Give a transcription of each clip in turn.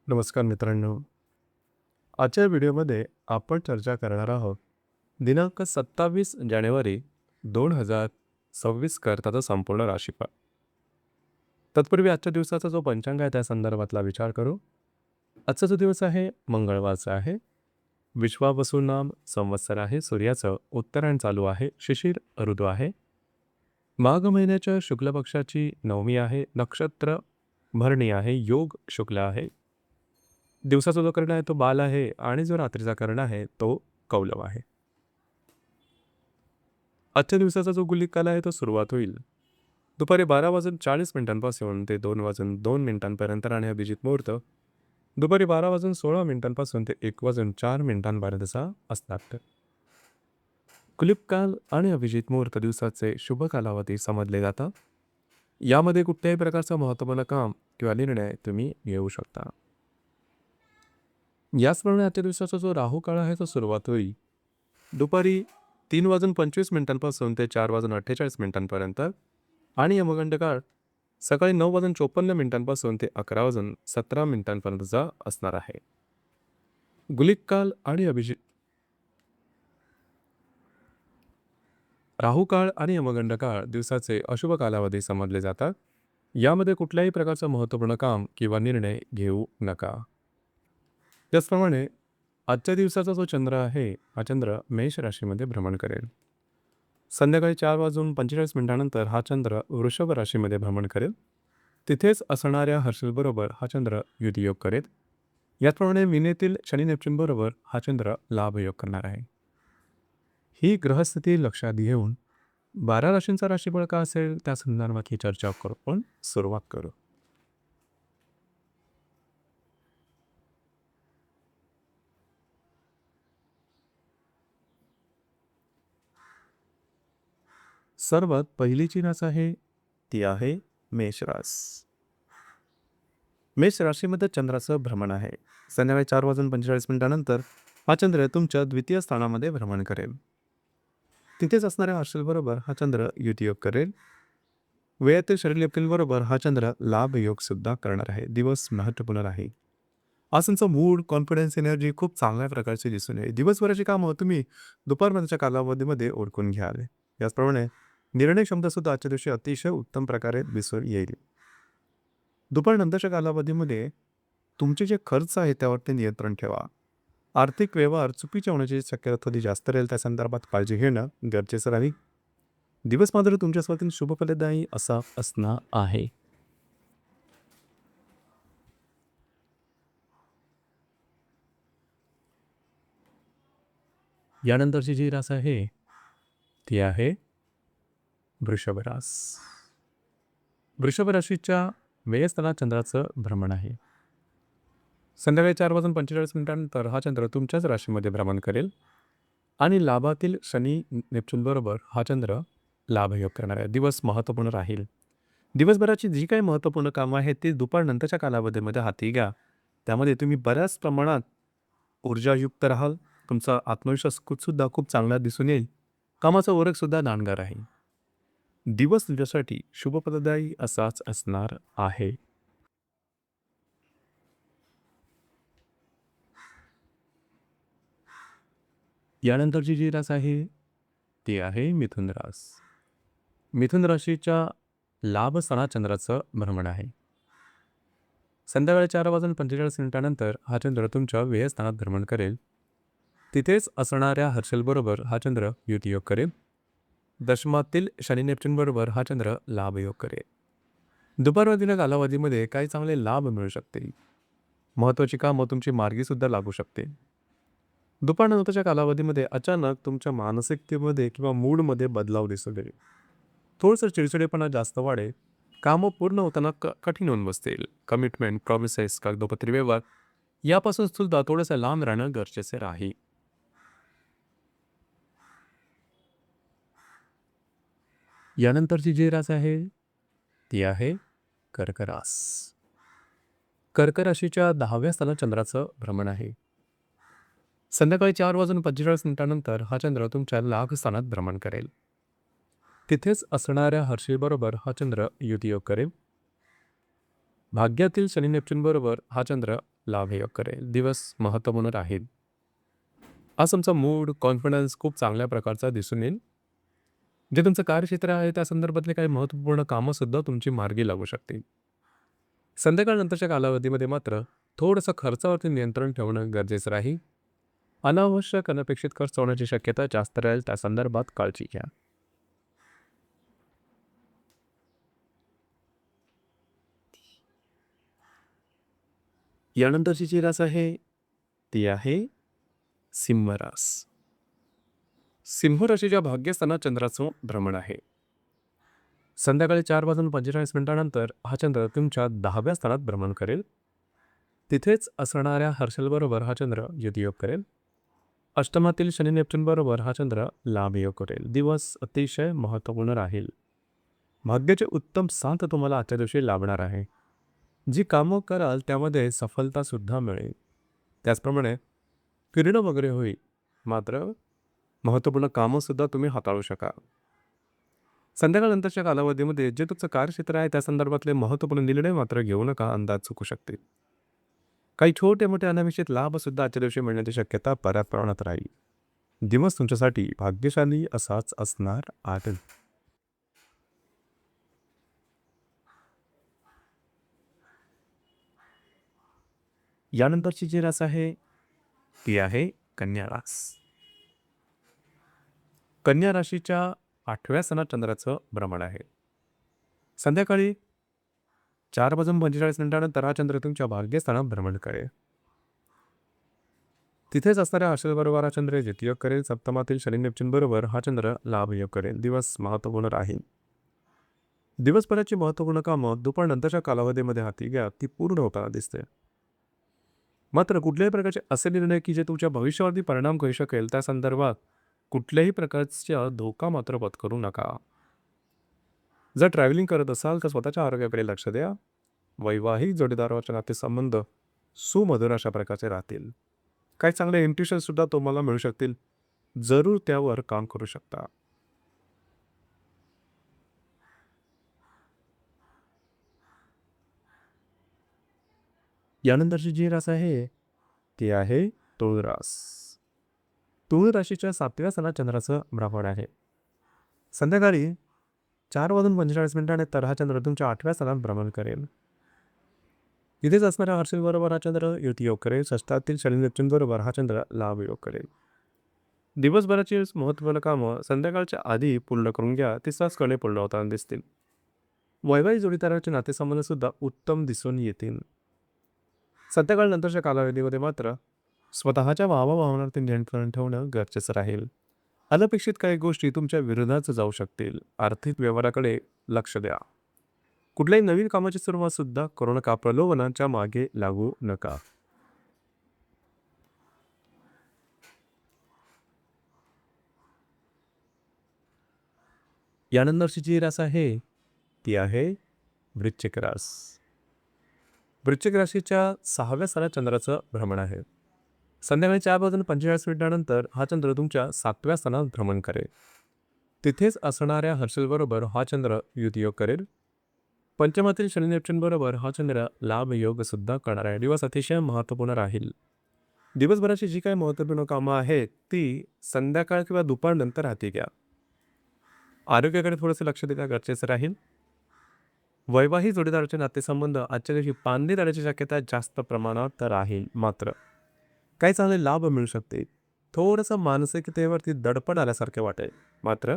नमस्कार मित्रांनो. आजच्या व्हिडिओमध्ये आपण चर्चा करणार आहोत दिनांक 27 जानेवारी 2026 करताचा संपूर्ण राशीफळ. तत्पूर्वी आजच्या दिवसाचा जो पंचांग आहे त्या संदर्भातला विचार करू. आजचा जो दिवस आहे मंगळवारचा आहे. विश्वावसु नाम संवत्सर आहे. सूर्याचं उत्तरायण चालू आहे. शिशिर ऋतू आहे. माघ महिन्याच्या शुक्ल पक्षाची नवमी आहे. नक्षत्र भरणी आहे. योग शुक्ल आहे. दिवसाचा जो कर्ण आहे तो बाल आहे आणि जो रात्रीचा कर्ण आहे तो कौलव आहे. आजच्या दिवसाचा जो गुलिक काल आहे तो सुरुवात होईल दुपारी 12:40 ते 2:02 आणि अभिजित मुहूर्त दुपारी 12:16 ते 1:04 असतात. गुलिक काल आणि अभिजित मुहूर्त दिवसाचे शुभ कालावधी समजले जातात. यामध्ये कुठल्याही प्रकारचं महत्त्वपूर्ण काम किंवा निर्णय तुम्ही घेऊ शकता. याचप्रमाणे आजच्या दिवसाचा जो राहू काळ आहे तो सुरुवात होईल दुपारी 3:25 ते 4:48 आणि यमगंड काळ सकाळी 9:54 ते 11:17 असणार आहे. गुलिक काल आणि अभिजित राहू काळ आणि यमगंड काळ दिवसाचे अशुभ कालावधी समजले जातात. यामध्ये कुठल्याही प्रकारचं महत्त्वपूर्ण काम किंवा निर्णय घेऊ नका. त्याचप्रमाणे आजच्या दिवसाचा जो चंद्र आहे हा चंद्र मेष राशीमध्ये भ्रमण करेल. संध्याकाळी 4:45 हा चंद्र वृषभ राशीमध्ये भ्रमण करेल. तिथेच असणाऱ्या हर्षलबरोबर हा चंद्र युतियोग करेल. याचप्रमाणे विनेतील शनी नेपच्यून बरोबर हा चंद्र लाभयोग करणार आहे. ही ग्रहस्थिती लक्षात घेऊन 12 राशींचा राशीफळ का असेल त्या संदर्भात ही चर्चा करू. पण सुरुवात करू. सर्वात पहिलीची रास आहे ती आहे मेष रास. मेष राशीमध्ये चंद्राचं भ्रमण आहे. संध्याकाळी 4:45 हा चंद्र तुमच्या द्वितीय स्थानामध्ये भ्रमण करेल. तिथेच असणाऱ्या हर्षलबरोबर हा चंद्र युतियोग करेल. वेळातील शरीर बरोबर हा चंद्र लाभ योग सुद्धा करणार आहे. दिवस महत्त्वपूर्ण आहे. आज तुमचं मूड, कॉन्फिडन्स, एनर्जी खूप चांगल्या प्रकारची दिसून येईल. दिवसभराची कामं तुम्ही दुपारनंतरच्या कालावधीमध्ये ओळखून घ्याल. याचप्रमाणे निर्णय क्षमता सुद्धा आजच्या दिवशी अतिशय उत्तम प्रकारे दिसून येईल. दुपारनंतरच्या कालावधीमध्ये तुमचे जे खर्च आहे त्यावरती नियंत्रण ठेवा. आर्थिक व्यवहार चुकीचे होण्याची शक्यता थोडी जास्त राहील. त्या संदर्भात काळजी घेणं गरजेचं राहील. दिवस मात्र तुमच्यासाठी शुभफलदायी असा असणार आहे. यानंतरची जी रास आहे ती आहे वृषभ रास. वृषभ राशीच्या व्ययस्थानात चंद्राचं भ्रमण आहे. संध्याकाळी 4:45 हा चंद्र तुमच्याच राशीमध्ये भ्रमण करेल आणि लाभातील शनी नेपच्यून बरोबर हा चंद्र लाभयोग करणार आहे. दिवस महत्त्वपूर्ण राहील. दिवसभराची जी काही महत्त्वपूर्ण कामं आहेत ती दुपारनंतरच्या कालावधीमध्ये हाती घ्या. त्यामध्ये तुम्ही बऱ्याच प्रमाणात ऊर्जायुक्त राहाल. तुमचा आत्मविश्वास सुद्धा खूप चांगला दिसून येईल. कामाचा ओरखसुद्धा नाणगा राहील. दिवस तुझ्यासाठी शुभफलदायी असाच असणार आहे. यानंतरची जी रास आहे ती आहे मिथुन रास. मिथुन राशीच्या लाभ स्थानात चंद्राचं भ्रमण आहे. संध्याकाळी 4:45 हा चंद्र तुमच्या व्ययस्थानात भ्रमण करेल. तिथेच असणाऱ्या हर्षलबरोबर हा चंद्र युतियोग करेल. दशमातील शनी नेपच्यून बरोबर हा चंद्र लाभयोग करेल. दुपारवरतीच्या कालावधीमध्ये काही चांगले लाभ मिळू शकतील. महत्त्वाची कामं तुमची मार्गीसुद्धा लागू शकते. दुपारनंतरच्या कालावधीमध्ये अचानक तुमच्या मानसिकतेमध्ये किंवा मूडमध्ये बदलाव दिसून येईल. थोडंसं चिडचिडेपणा जास्त वाढेल. कामं पूर्ण होताना कठीण होऊन बसतील. कमिटमेंट, प्रॉमिसेस, कागदोपत्री व्यवहार यापासून सुद्धा थोडंसं लांब राहणं गरजेचे राहील. यानंतरची जी रास आहे ती आहे कर्क रास. कर्क राशीच्या 10व्या स्थानात चंद्राचं भ्रमण आहे. संध्याकाळी 4:45 हा चंद्र तुमच्या लाभ स्थानात भ्रमण करेल. तिथेच असणाऱ्या हर्षीबरोबर हा चंद्र युतियोग करेल. भाग्यातील शनी नेपच्यून बरोबर हा चंद्र लाभयोग करेल. दिवस महत्त्वपूर्ण राहील. आज तुमचा मूड, कॉन्फिडन्स खूप चांगल्या प्रकारचा दिसून येईल. जे तुमचं कार्यक्षेत्र आहे त्या संदर्भातले काही महत्त्वपूर्ण कामंसुद्धा तुमची मार्गी लागू शकतील. संध्याकाळनंतरच्या कालावधीमध्ये मात्र थोडंसं खर्चावरती नियंत्रण ठेवणं गरजेचं राहील. अनावश्यक अनपेक्षित खर्च होण्याची शक्यता जास्त राहील. त्या संदर्भात काळजी घ्या. यानंतरची जी रास आहे ती आहे सिंह रास. सिंह राशीच्या भाग्यस्थानात चंद्राचं भ्रमण आहे. संध्याकाळी 4:45 हा चंद्र तुमच्या 10व्या स्थानात भ्रमण करेल. तिथेच असणाऱ्या हर्षलबरोबर हा चंद्र युतियोग करेल. अष्टमातील शनी नेपच्यून बरोबर हा चंद्र लाभयोग करेल. दिवस अतिशय महत्त्वपूर्ण राहील. भाग्याचे उत्तम साथ तुम्हाला आजच्या दिवशी लाभणार आहे. जी कामं कराल त्यामध्ये सफलतासुद्धा मिळेल. त्याचप्रमाणे फिरणं वगैरे होईल, मात्र महत्त्वपूर्ण कामंसुद्धा तुम्ही हाताळू शकाल. संध्याकाळनंतरच्या कालावधीमध्ये जे तुमचं कार्यक्षेत्र आहे त्या संदर्भातले महत्त्वपूर्ण निर्णय मात्र घेऊ नका, अंदाज चुकू शकते. काही छोटे मोठे अनापेक्षित लाभसुद्धा आजच्या दिवशी मिळण्याची शक्यता बऱ्याच प्रमाणात राहील. दिवस तुमच्यासाठी भाग्यशाली असाच असणार आहे. यानंतरची जी रास आहे ती आहे कन्या रास. कन्या राशीच्या 8व्या स्थानात चंद्राचं भ्रमण आहे. संध्याकाळी 4:45 हा चंद्र तुमच्या भाग्यस्थानात भ्रमण करेल. तिथेच असणाऱ्या हर्षलबरोबर हा चंद्र द्वितीयोग करेल. सप्तमातील शनी नेपच्यून बरोबर हा चंद्र लाभयोग करेल. दिवस महत्त्वपूर्ण राहील. दिवसभराची महत्त्वपूर्ण कामं दुपारनंतरच्या कालावधीमध्ये हाती घ्या, ती पूर्ण होताना दिसते. मात्र कुठल्याही प्रकारचे असे निर्णय की जे तुमच्या भविष्यावरती परिणाम करू शकेल त्या संदर्भात कुठल्याही प्रकारचा धोका मात्र पत्करू नका. जर ट्रॅव्हलिंग करत असाल तर स्वतःच्या आरोग्याकडे लक्ष द्या. वैवाहिक जोडीदाराचे नातेसंबंध सुमधुर अशा प्रकारचे राहतील. काही चांगले इंट्युशनसुद्धा तुम्हाला मिळू शकतील. जरूर त्यावर काम करू शकता. यानंतरची जी रास आहे ती आहे तुळ रास. तुळ राशीच्या 7व्या स्थानात चंद्राचं भ्रमण आहे. संध्याकाळी 4:45 हा चंद्र तुमच्या 8व्या स्थानात भ्रमण करेल. तिथेच असणाऱ्या हर्षलबरोबर हा चंद्र युतियोग करेल. षष्ठातील शनी नेपच्यून बरोबर हा चंद्र लाभयोग करेल. दिवसभराची महत्त्वपूर्ण कामं संध्याकाळच्या आधी पूर्ण करून घ्या, ती सहजपणे पूर्ण होताना दिसतील. वैवाहिक जोडीदाराचे नातेसंबंधसुद्धा उत्तम दिसून येतील. संध्याकाळनंतरच्या कालावधीमध्ये मात्र स्वतःच्या भावभावनांवरती नियंत्रण ठेवणं गरजेचं राहील. अनपेक्षित काही गोष्टी तुमच्या विरोधात जाऊ शकतील. आर्थिक व्यवहाराकडे लक्ष द्या. कुठल्याही नवीन कामाची सुरुवात सुद्धा करू नका. प्रलोभनाच्या मागे लागू नका. यानंतरची जी रास आहे ती आहे वृश्चिक रास. वृश्चिक राशीच्या 6व्या स्थानात चंद्राचं भ्रमण आहे. संध्याकाळी 4:45 हा चंद्र तुमच्या 7व्या स्थानात भ्रमण करेल. तिथेच असणाऱ्या हर्षलबरोबर हा चंद्र युतियोग करेल. पंचमातील शनी नेपच्यून बरोबर हा चंद्र लाभयोग सुद्धा करणार आहे. दिवस अतिशय महत्त्वपूर्ण राहील. दिवसभराची जी काही महत्त्वपूर्ण कामं आहेत ती संध्याकाळ किंवा दुपारनंतर हाती घ्या. आरोग्याकडे थोडंसं लक्ष देणं गरजेचं राहील. वैवाहिक जोडीदाराचे नातेसंबंध आजच्या दिवशी पांदे जाण्याची शक्यता जास्त प्रमाणात राहील. मात्र काही चांगले लाभ मिळू शकते. थोडंसं मानसिकतेवरती दडपण आल्यासारखे वाटेल. मात्र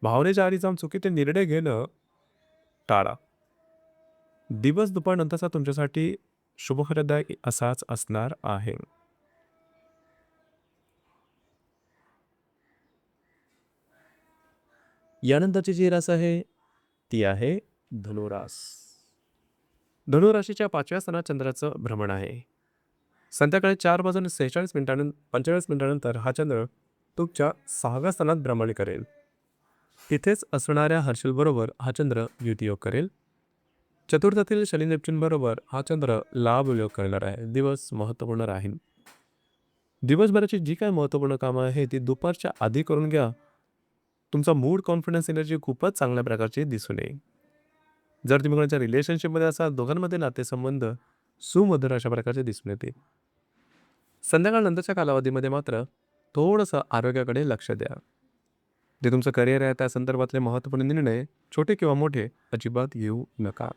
भावनेच्या आधी जाऊन चुकीचे निर्णय घेणं टाळा. दिवस दुपारनंतरचा तुमच्यासाठी शुभफलदायी असाच असणार आहे. यानंतरची जी रास आहे ती आहे धनुरास. धनुराशीच्या 5व्या स्थानात चंद्राचं भ्रमण आहे. संध्याकाळी 4:46 हा चंद्र तुमच्या 6व्या स्थानात भ्रमण करेल. तिथेच असणाऱ्या हर्षलबरोबर हा चंद्र युतियोग करेल. चतुर्थातील शनी नेपच्यून बरोबर हा चंद्र लाभयोग करणार आहे. दिवस महत्त्वपूर्ण राहील. दिवसभराची जी काही महत्त्वपूर्ण कामं आहे ती दुपारच्या आधी करून घ्या. तुमचा मूड, कॉन्फिडन्स, एनर्जी खूपच चांगल्या प्रकारची दिसून येईल. जर तुम्ही कोणाच्या रिलेशनशिपमध्ये असाल, दोघांमध्ये नातेसंबंध सुमधुर अशा प्रकारचे दिसून येते. संध्याकाळनंतरच्या कालावधीमध्ये मात्र थोडंसं आरोग्याकडे लक्ष द्या. जे तुमचं करिअर आहे त्या संदर्भातले महत्त्वपूर्ण निर्णय छोटे किंवा मोठे अजिबात घेऊ नका.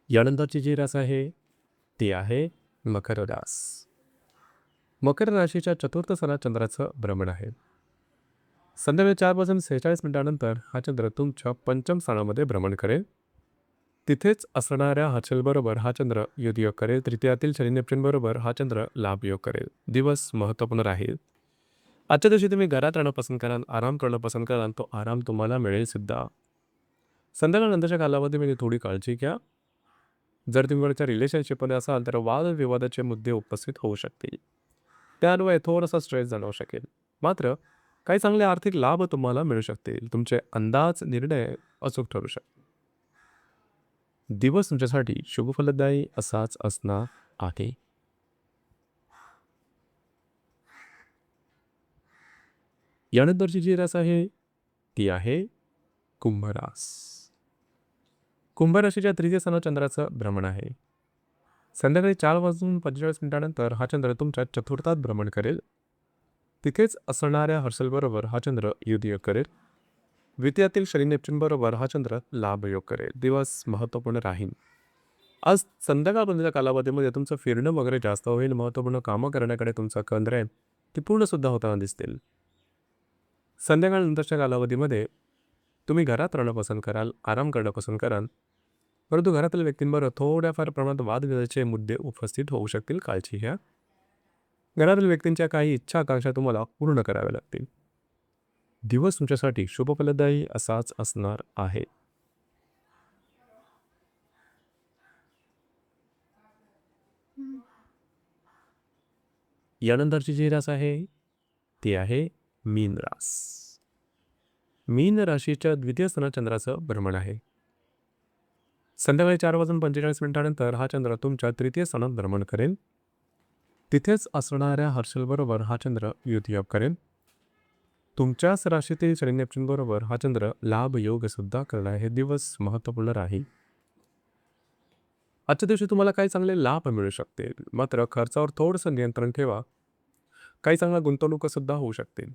यानंतरची जी रास आहे ती आहे मकर रास. मकर राशीच्या चतुर्थ सणात चंद्राचं भ्रमण आहे. संध्याकाळी 4:46 हा चंद्र तुमच्या पंचम स्थानामध्ये भ्रमण करेल. तिथेच असणाऱ्या हर्षलबरोबर हा चंद्र युद्धयोग करेल. तृतीयातील शनी नेपच्यून बरोबर हा चंद्र लाभयोग करेल. दिवस महत्त्वपूर्ण राहील. आजच्या दिवशी तुम्ही घरात राहणं पसंत कराल, आराम करणं पसंत कराल, तो आराम तुम्हाला मिळेल सुद्धा. संध्याकाळनंतरच्या कालावधीमध्ये थोडी काळजी घ्या. जर तुम्ही कोणाच्या रिलेशनशिपमध्ये असाल तर वादविवादाचे मुद्दे उपस्थित होऊ शकतील. त्यामुळे थोडासा स्ट्रेस जाणवू शकेल. मात्र काही चांगले आर्थिक लाभ तुम्हाला मिळू शकतील. तुमचे अंदाज निर्णय अचूक ठरू शकतील. दिवस तुमच्यासाठी शुभफलदायी असाच असणार आहे. यानंतरची जी रास आहे ती आहे कुंभरास. कुंभराशीच्या तृतीय स्थानात चंद्राचं भ्रमण आहे. संध्याकाळी 4:45 हा चंद्र तुमच्या चतुर्थात भ्रमण करेल. तिथेच असणाऱ्या हर्षलबरोबर हा चंद्र युद्धयोग करेल. द्वितीयातील शनी नेपच्यून बरोबर हा चंद्र लाभयोग करेल. दिवस महत्त्वपूर्ण राहील. आज संध्याकाळपर्यंतच्या कालावधीमध्ये तुमचं फिरणं वगैरे जास्त होईल. महत्त्वपूर्ण कामं करण्याकडे तुमचा कल राहील ती पूर्णसुद्धा होताना दिसतील. संध्याकाळनंतरच्या कालावधीमध्ये तुम्ही घरात राहणं पसंत कराल, आराम करणं पसंत कराल, परंतु घरातील व्यक्तींबरोबर थोड्याफार प्रमाणात वादविवादाचे मुद्दे उपस्थित होऊ शकतील. काळजी घ्या. घरातील व्यक्तींच्या काही इच्छा आकांक्षा तुम्हाला पूर्ण कराव्या लागतील. दिवस तुमच्यासाठी शुभफलदायी असाच असणार आहे. यानंतरची जी रास आहे ती आहे मीन रास. मीन राशीच्या द्वितीय स्थानात चंद्राचं भ्रमण आहे. संध्याकाळी 4:45 हा चंद्र तुमच्या तृतीय स्थानात भ्रमण करेल. तिथेच असणाऱ्या हर्षलबरोबर हा चंद्र युद्धयोग करेल. तुमच्याच राशीतील शनी नेपच्यून बरोबर हा चंद्र लाभयोग सुद्धा करणार. हे दिवस महत्त्वपूर्ण राहील. आजच्या दिवशी तुम्हाला काही चांगले लाभ मिळू शकतील. मात्र खर्चावर थोडंसं नियंत्रण ठेवा. काही चांगल्या गुंतवणुका होऊ शकतील.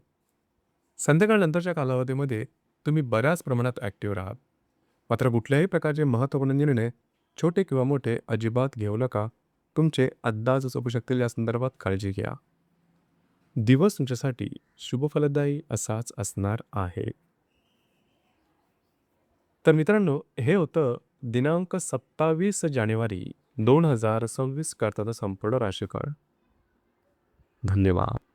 संध्याकाळनंतरच्या कालावधीमध्ये तुम्ही बऱ्याच प्रमाणात ॲक्टिव्ह राहाल. मात्र कुठल्याही प्रकारचे महत्त्वपूर्ण निर्णय छोटे किंवा मोठे अजिबात घेऊ नका. तुमचे अंदाज चुकू शकतील. या संदर्भात काळजी घ्या. दिवस तुमच्यासाठी शुभफलदायी असाच असणार आहे. तर मित्रांनो, हे होतं दिनांक 27 जानेवारी 2026 करताना संपूर्ण राशीफळ. धन्यवाद.